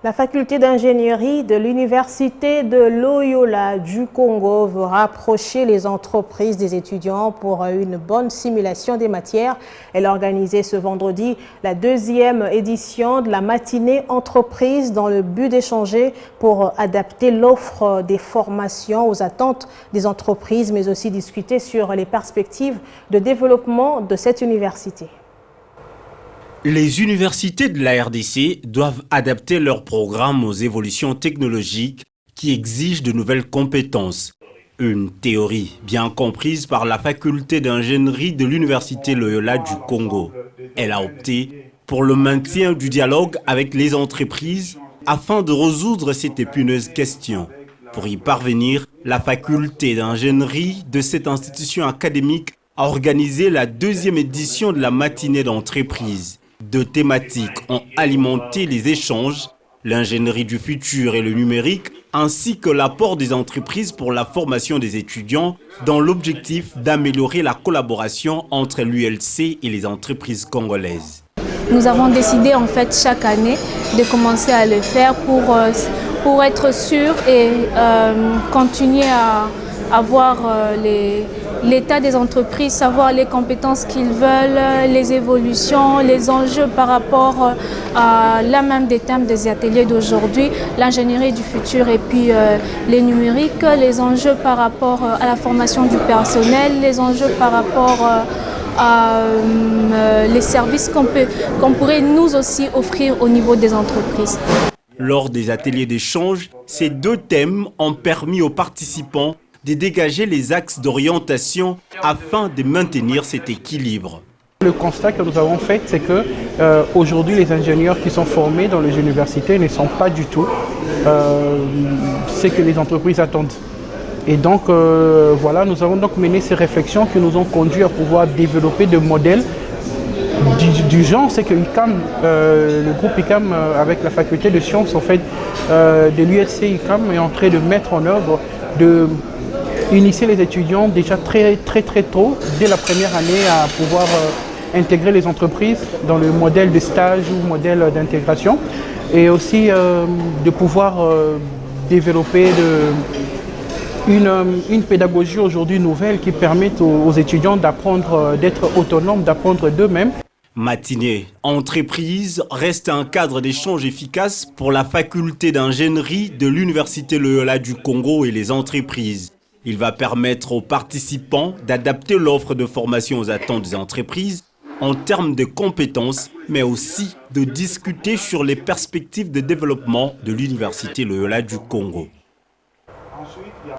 La faculté d'ingénierie de l'Université de Loyola du Congo veut rapprocher les entreprises des étudiants pour une bonne simulation des matières. Elle a organisé ce vendredi la deuxième édition de la matinée entreprise dans le but d'échanger pour adapter l'offre des formations aux attentes des entreprises, mais aussi discuter sur les perspectives de développement de cette université. Les universités de la RDC doivent adapter leurs programmes aux évolutions technologiques qui exigent de nouvelles compétences. Une théorie bien comprise par la faculté d'ingénierie de l'Université Loyola du Congo. Elle a opté pour le maintien du dialogue avec les entreprises afin de résoudre cette épineuse question. Pour y parvenir, la faculté d'ingénierie de cette institution académique a organisé la deuxième édition de la matinée d'entreprise. Deux thématiques ont alimenté les échanges, l'ingénierie du futur et le numérique, ainsi que l'apport des entreprises pour la formation des étudiants dans l'objectif d'améliorer la collaboration entre l'ULC et les entreprises congolaises. Nous avons décidé en fait chaque année de commencer à le faire pour être sûr et continuer à voir l'état des entreprises, savoir les compétences qu'ils veulent, les évolutions, les enjeux par rapport à l'un même des thèmes des ateliers d'aujourd'hui, l'ingénierie du futur et puis les numériques, les enjeux par rapport à la formation du personnel, les enjeux par rapport les services qu'on pourrait nous aussi offrir au niveau des entreprises. Lors des ateliers d'échange, ces deux thèmes ont permis aux participants de dégager les axes d'orientation afin de maintenir cet équilibre. Le constat que nous avons fait, c'est que aujourd'hui, les ingénieurs qui sont formés dans les universités ne sont pas du tout ce que les entreprises attendent. Et donc, voilà, nous avons donc mené ces réflexions qui nous ont conduit à pouvoir développer des modèles du genre. C'est que ICAM, le groupe ICAM avec la faculté de sciences en fait, de l'ULC ICAM est en train de mettre en œuvre de initier les étudiants déjà très tôt, dès la première année, à pouvoir intégrer les entreprises dans le modèle de stage ou modèle d'intégration, et aussi de pouvoir développer une pédagogie aujourd'hui nouvelle qui permet aux étudiants d'apprendre, d'être autonomes, d'apprendre d'eux-mêmes. Matinée entreprise reste un cadre d'échange efficace pour la faculté d'ingénierie de l'Université Loyola du Congo et les entreprises. Il va permettre aux participants d'adapter l'offre de formation aux attentes des entreprises en termes de compétences, mais aussi de discuter sur les perspectives de développement de l'Université Loyola du Congo.